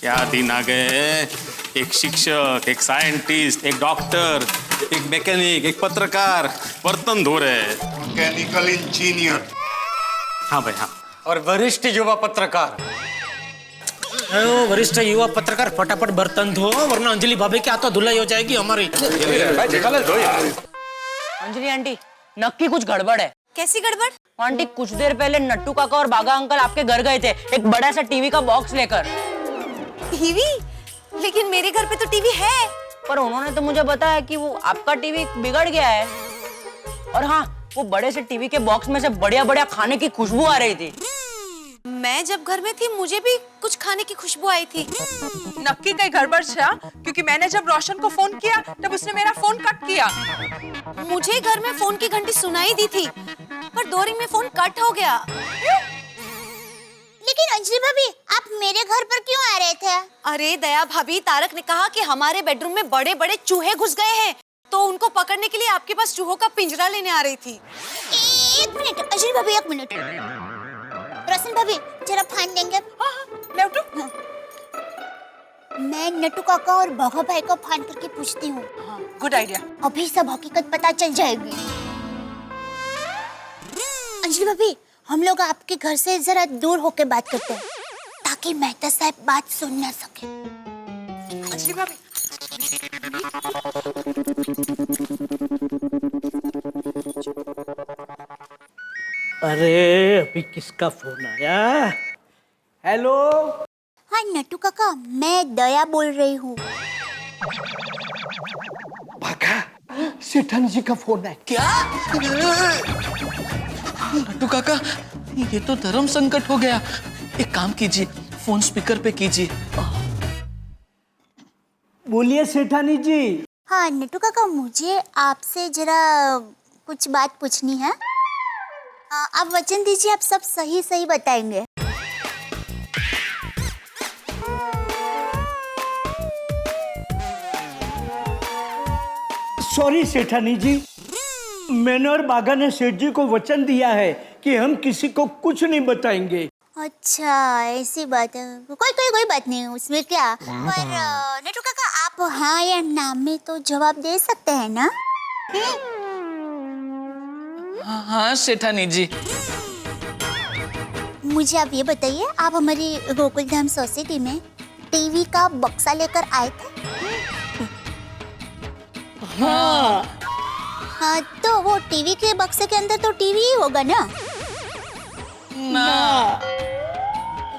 क्या दिन आ गए। एक शिक्षक, एक साइंटिस्ट, एक डॉक्टर, एक मैकेनिक, एक पत्रकार बर्तन धो रहे हैं। Mechanical engineer. हाँ भाई हाँ। और वरिष्ठ युवा पत्रकार। वरिष्ठ युवा पत्रकार फटाफट बर्तन धो, वरना अंजलि भाभी के हाथों धुलाई हो जाएगी हमारी। अंजलि आंटी, नक्की कुछ गड़बड़ है। कैसी गड़बड़? आंटी, कुछ देर पहले नट्टू काका और बागा अंकल आपके घर गए थे एक बड़ा सा टीवी का बॉक्स लेकर। टीवी? लेकिन मेरे घर पे तो टीवी है। पर उन्होंने तो मुझे बताया कि वो आपका टीवी बिगड़ गया है। और हाँ, वो बड़े से टीवी के बॉक्स में से बढ़िया बढ़िया खाने की खुशबू आ रही थी। मैं जब घर में थी मुझे भी कुछ खाने की खुशबू आई थी। नक्की कहीं गड़बड़ छा, क्योंकि मैंने जब रोशन को फोन किया तब उसने मेरा फोन कट किया। मुझे घर में फोन की घंटी सुनाई दी थी, पर 2 रिंग में फोन कट हो गया। लेकिन अंजलि भाभी, आप मेरे घर पर क्यों आ रहे थे? अरे दया भाभी, तारक ने कहा कि हमारे बेडरूम में बड़े बड़े चूहे घुस गए हैं, तो उनको पकड़ने के लिए आपके पास चूहों का पिंजरा लेने आ रही थी। 1 मिनट अंजलि भाभी, 1 मिनट। रोशन भाभी, जरा फान देंगे? नट्टू, मैं नट्टू काका और बाघा भाई को फान करके पूछती हूँ। Good idea. अभी सब हकीकत पता चल जाएगी। अंजलि भाभी, हम लोग आपके घर से जरा दूर होके बात करते हैं, ताकि मेहता साहब बात सुन न सके। अंजलि भाभी, अरे अभी किसका फोन आया? हेलो। हाँ नट्टू काका, मैं दया बोल रही हूँ। भागा, सेठन जी का फोन है। क्या? नट्टू काका, ये तो धर्म संकट हो गया। एक काम कीजिए, फोन स्पीकर पे कीजिए। बोलिए सेठानी जी। हाँ नट्टू काका, मुझे आपसे जरा कुछ बात पूछनी है। आप वचन दीजिए, आप सब सही सही बताएंगे। सॉरी सेठानी जी, मैंने और बागा ने सेठ जी को वचन दिया है कि हम किसी को कुछ नहीं बताएंगे। अच्छा ऐसी बात है। कोई बात नहीं उसमें क्या। पर नट्टू काका, आप हाँ या ना में तो जवाब दे सकते हैं ना? हाँ सेठानी जी। मुझे आप ये बताइए, आप हमारी गोकुल धाम सोसाइटी में टीवी का बक्सा लेकर आए थे? हाँ। हाँ, तो वो टीवी के बक्से के अंदर तो टीवी ही होगा ना? ना।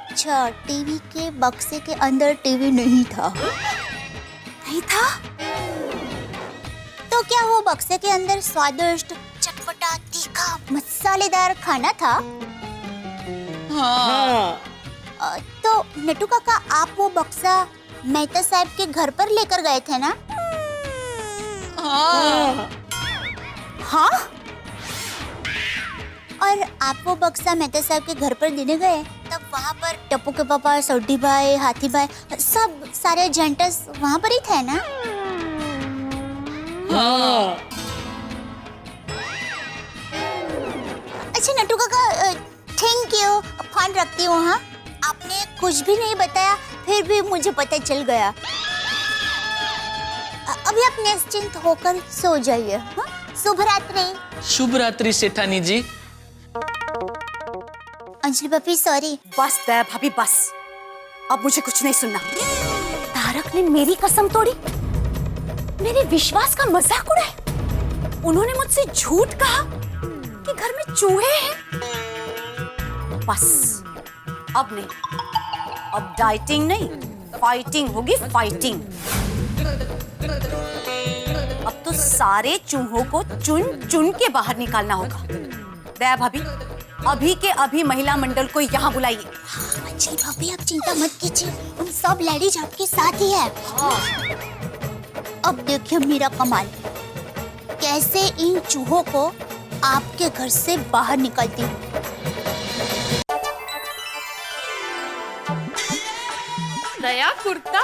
अच्छा, टीवी के बक्से के अंदर टीवी नहीं था? नहीं था? तो क्या वो बक्से के अंदर स्वादिष्ट, चटपटा, तीखा, मसालेदार खाना था? हाँ। तो नट्टू काका, आप वो बक्सा मेहता साहब के घर पर लेकर गए थे ना? हाँ। हाँ? और आप वो बक्सा मेहता साहब के घर पर देने गए, तब वहाँ पर टप्पू के पापा, सौडी भाई, हाथी भाई, सब सारे जेंटस वहाँ पर ही थे ना? हाँ। अच्छा नट्टू काका, थैंक यू, फोन रखती हूँ। हाँ, आपने कुछ भी नहीं बताया, फिर भी मुझे पता चल गया। अभी आप निश्चिंत होकर सो जाइए। हाँ, शुभ रात्रि। शुभ रात्रि सेठानी जी। अंजलि भाभी सॉरी। बस दया भाभी बस, अब मुझे कुछ नहीं सुनना। तारक ने मेरी कसम तोड़ी, मेरे विश्वास का मजाक उड़ाया। उन्होंने मुझसे झूठ कहा कि घर में चूहे हैं। बस अब नहीं, अब डाइटिंग नहीं, फाइटिंग होगी, फाइटिंग। अब तो सारे चूहों को चुन चुन के बाहर निकालना होगा। दया भाभी, अभी के अभी महिला मंडल को यहाँ बुलाइए। अंजलि भाभी, आप चिंता मत कीजिए, उन सब लेडीज आपके साथ ही है। अब देखिए मेरा कमाल, कैसे इन चूहों को आपके घर से बाहर निकालती हूँ। दया कुर्ता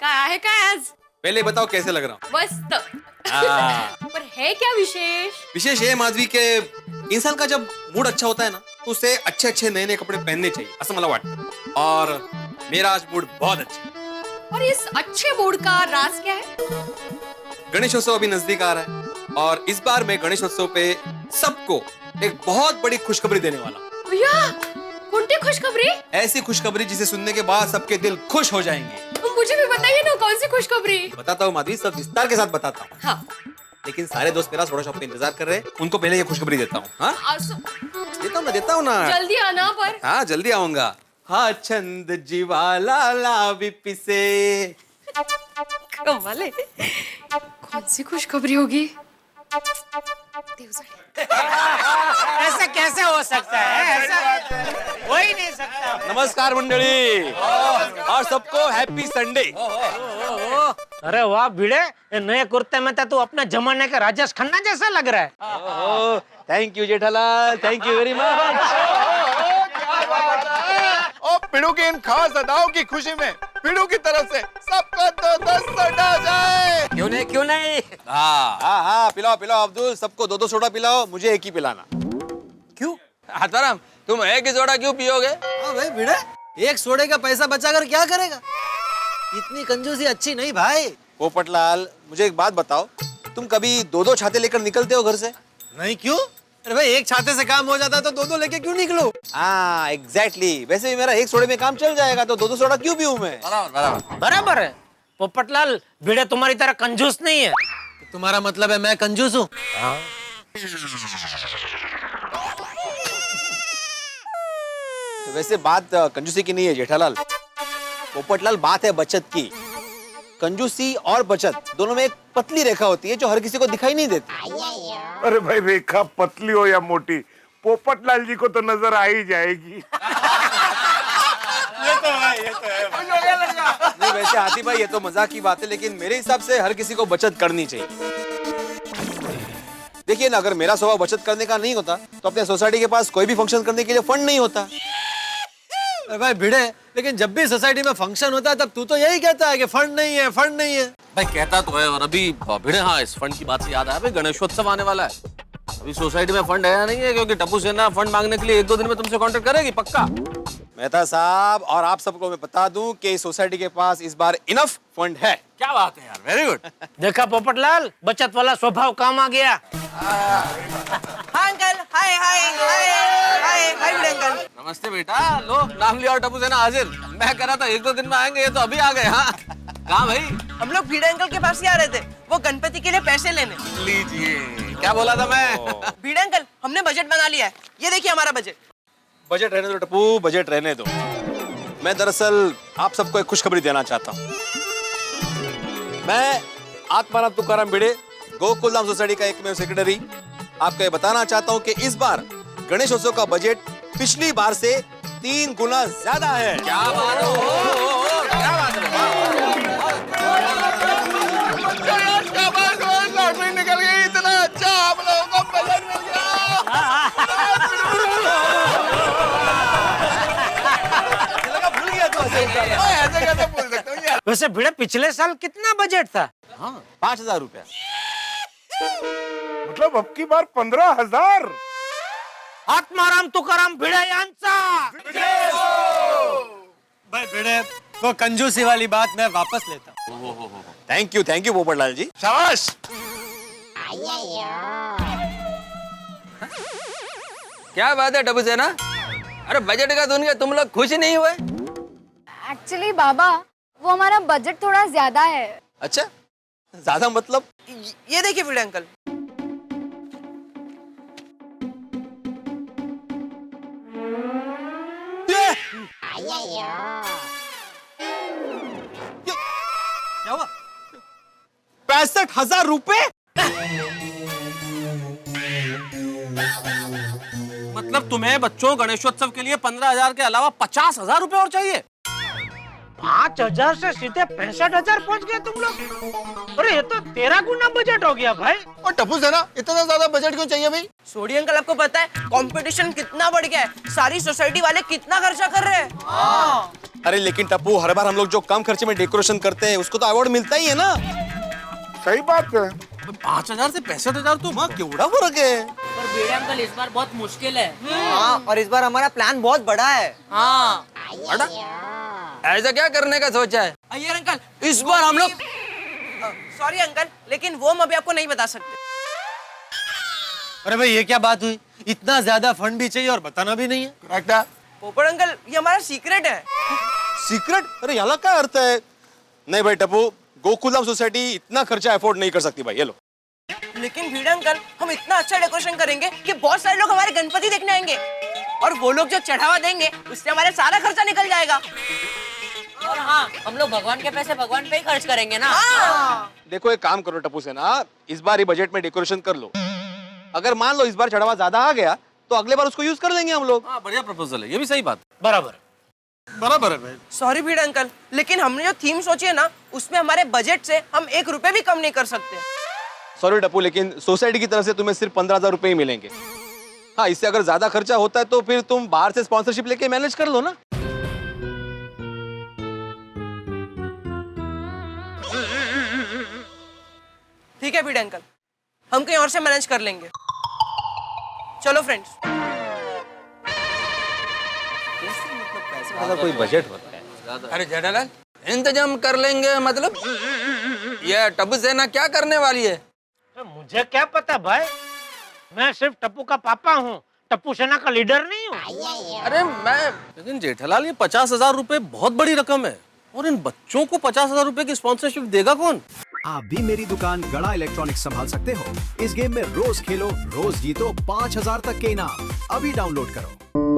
काय आहे काय आज? पहले बताओ कैसे लग रहा हूँ? मस्त। हाँ। पर है क्या विशेष? विशेष ये माधवी के इंसान का जब मूड अच्छा होता है ना, तो उसे अच्छे अच्छे नए नए कपड़े पहनने चाहिए, असं मला वाटतं। और मेरा आज मूड बहुत अच्छा। और इस अच्छे मूड का राज क्या है? गणेशोत्सव अभी नजदीक आ रहा है और इस बार मैं गणेशोत्सव पे सबको एक बहुत बड़ी खुशखबरी देने वाला हूँ। भैया, कौन-सी खुशखबरी? ऐसी खुशखबरी जिसे सुनने के बाद सबके दिल खुश हो जाएंगे। मुझे भी बताइए ना, कौन सी खुशखबरी? बताता हूँ माधवी, सब विस्तार के साथ बताता हूँ। हाँ। लेकिन सारे दोस्त मेरा सोडा शॉप पे इंतजार कर रहे हैं, उनको पहले ये खुशखबरी देता हूँ। हाँ, देता हूँ ना। जल्दी आना पर। हाँ, जल्दी आऊंगा। हाँ, छंद जीवाला लाविपि से। कमाल है। कौन सी खुशखबरी होगी? ऐसा कैसे हो सकता है? ऐसा हो ही नहीं सकता। नमस्कार मंडळी और सबको हैप्पी संडे। अरे वाह भिड़े, ये नए कुर्ते में तो तू अपने जमाने का राजेश खन्ना जैसा लग रहा है। Thank you Jethalal, thank you very much. और पिड़ू की इन खास अदाओं की खुशी में पिड़ू की तरफ से सबको 2-2 सोडा जाए। क्यों नहीं? हाँ, पिलाओ पिलाओ अब्दुल, सबको 2-2 सोडा पिलाओ, मुझे एक ही पिलाना। क्यों? आत्माराम, तुम एक ही सोडा क्यों पियोगे? हाँ भाई भिड़े, एक सोडे का पैसा बचाकर क्या करेगा? इतनी कंजूसी अच्छी नहीं भाई। पोपटलाल, मुझे एक बात बताओ, तुम कभी 2-2 छाते लेकर निकलते हो घर से? नहीं, क्यों? अरे भाई, एक छाते से काम हो जाता तो 2-2 लेके क्यों निकलो? हाँ, एग्जैक्टली। वैसे भी मेरा एक सोडे में काम चल जाएगा, तो 2-2 सोडा क्यों पीऊं मैं? बराबर है। पोपटलाल, भिड़े तुम्हारी तरह कंजूस नहीं है। तुम्हारा मतलब है मैं कंजूस हूँ? तो वैसे बात कंजूसी की नहीं है जेठालाल, पोपटलाल, बात है बचत की। कंजूसी और बचत दोनों में एक पतली रेखा होती है जो हर किसी को दिखाई नहीं देती। अरे भाई, रेखा पतली हो या मोटी, पोपटलाल जी को तो नजर आ ही जाएगी। नहीं, वैसे हाथी भाई ये तो मजाक की बात है, लेकिन मेरे हिसाब से हर किसी को बचत करनी चाहिए। देखिए ना, अगर मेरा स्वभाव बचत करने का नहीं होता तो अपने सोसाइटी के पास कोई भी फंक्शन करने के लिए फंड नहीं होता। अरे भाई भिड़े, लेकिन जब भी सोसाइटी में फंक्शन होता है तब तू तो यही कहता है कि फंड नहीं है, फंड नहीं है। भाई कहता तो है, और अभी भिड़े, हाँ, इस फंड की बात से याद आया, भाई गणेशोत्सव आने वाला है। अभी सोसाइटी में फंड है या नहीं है, क्योंकि टप्पू सेना फंड मांगने के लिए 1-2 दिन में तुमसे कांटेक्ट करेगी पक्का। मेहता साहब और आप सबको मैं बता दूं कि सोसाइटी के पास इस बार इनफ फंड है। क्या बात है यार, वेरी गुड। देखा पोपटलाल, बचत वाला स्वभाव काम आ गया। हाँ अंकल, हाय हाय हाय हाय हाय बड़े अंकल। नमस्ते बेटा, लो नाम लिया और टप्पू सेना हाजिर। मैं कह रहा था 1-2 दिन में आएंगे, ये तो अभी आ गए। हाँ, कहाँ भाई? हम लोग भिड़े अंकल के पास ही आ रहे थे, वो गणपति के लिए पैसे लेने। लीजिए, क्या बोला था मैं? भिड़े अंकल, हमने बजट बना लिया है, ये देखिए हमारा बजट। बजट रहने दो टप्पू, बजट रहने दो। मैं दरअसल आप सबको एक खुशखबरी देना चाहता हूँ। मैं आत्माराम तुकाराम भिड़े, गोकुलधाम सोसाइटी का एकमेव सेक्रेटरी, आपको ये बताना चाहता हूँ कि इस बार गणेशोत्सव का बजट पिछली बार से 3 गुना ज्यादा है। क्या बात हो, क्या बात है? लॉटरी निकल गई, इतना अच्छा आप लोगों को बजट मिल गया। भूल गया तू ऐसे कैसे बोल सकता हूँ यार? वैसे भिड़े, पिछले साल कितना बजट था? हाँ, 5,000 रुपया। मतलब अब की बार 15,000। आत्माराम तुकाराम भिड़े यांचा। भाई भिड़े, वो कंजूसी वाली बात मैं वापस लेता हूँ। थैंक यू पोपटलाल जी। शाबाश। क्या बात है टप्पू सेना? अरे बजट का सुन के तुम लोग खुश नहीं हुए? एक्चुअली बाबा, वो हमारा बजट थोड़ा ज्यादा है। अच्छा, ज्यादा मतलब? ये देखिए भिड़े अंकल। क्या हुआ? 65,000 रुपए? मतलब तुम्हें बच्चों गणेशोत्सव के लिए 15,000 के अलावा 50,000 रुपए और चाहिए? 5,000 से सीधे 65,000 पहुंच गए तुम लोग। अरे ये तो 13 गुना बजट हो गया भाई। और टप्पू सेना, इतना ज्यादा बजट क्यों चाहिए भाई? सोडी अंकल, आपको पता है कंपटीशन कितना बढ़ गया है? सारी सोसाइटी वाले कितना खर्चा कर रहे हैं। अरे लेकिन टप्पू, हर बार हम लोग जो कम खर्चे में डेकोरेशन करते हैं उसको तो अवार्ड मिलता ही है ना। सही बात है। 5,000 से 65,000 तो माँ केवड़ा फर्क है। पर भिड़े अंकल, इस बार बहुत मुश्किल है। हाँ, और इस बार हमारा प्लान बहुत बड़ा है। हाँ, बड़ा? ऐसा क्या करने का सोचा है? अय्यर अंकल, इस बार हम लोग सॉरी अंकल, लेकिन वो हम अभी आपको नहीं बता सकते। अरे भाई ये क्या बात हुई? इतना ज्यादा फंड भी चाहिए और बताना भी नहीं है। करेक्ट है? पोपट अंकल, ये हमारा सीक्रेट है। सीक्रेट? अरे याला क्या अर्थ है? नहीं भाई टप्पू, गोकुलम सोसाइटी इतना खर्चा अफोर्ड नहीं कर सकती भाई, ये लो। लेकिन भिड़े अंकल, हम इतना अच्छा डेकोरेशन करेंगे कि बहुत सारे लोग हमारे गणपति देखने आएंगे, और वो लोग जो चढ़ावा देंगे उससे हमारा सारा खर्चा निकल जाएगा। और हाँ, हम लोग भगवान के पैसे भगवान पे ही खर्च करेंगे ना। देखो एक काम करो टप्पू सेना, इस बार ही बजट में डेकोरेशन कर लो। अगर मान लो इस बार चढ़ावा ज्यादा आ गया तो अगले बार उसको यूज कर लेंगे हम लोग। हाँ बढ़िया प्रपोजल है, ये भी सही बात। बराबर बराबर है भाई। सॉरी भिड़े अंकल, लेकिन हमने जो थीम सोची है ना, उसमें हमारे बजट से हम 1 रुपए भी कम नहीं कर सकते। सॉरी टप्पू, लेकिन सोसाइटी की तरफ से तुम्हें सिर्फ 15,000 रुपए ही मिलेंगे। हाँ, इससे अगर ज्यादा खर्चा होता है तो फिर तुम बाहर से स्पॉन्सरशिप लेके मैनेज कर लो ना। ठीक है भिड़े अंकल, हम कहीं और से मैनेज कर लेंगे। चलो फ्रेंड्स। कोई बजट होता है। अरे जेठालाल, इंतजाम कर लेंगे मतलब? ये टप्पू सेना क्या करने वाली है? मुझे क्या पता भाई, मैं सिर्फ टप्पू का पापा हूँ, टप्पू सेना का लीडर नहीं हूँ। अरे मैं, लेकिन जेठालाल ये 50,000 रुपए बहुत बड़ी रकम है, और इन बच्चों को 50,000 रुपए की स्पॉन्सरशिप देगा कौन? आप भी मेरी दुकान गड़ा इलेक्ट्रॉनिक्स संभाल सकते हो। इस गेम में रोज खेलो, रोज जीतो 5,000 तक के इनाम। अभी डाउनलोड करो।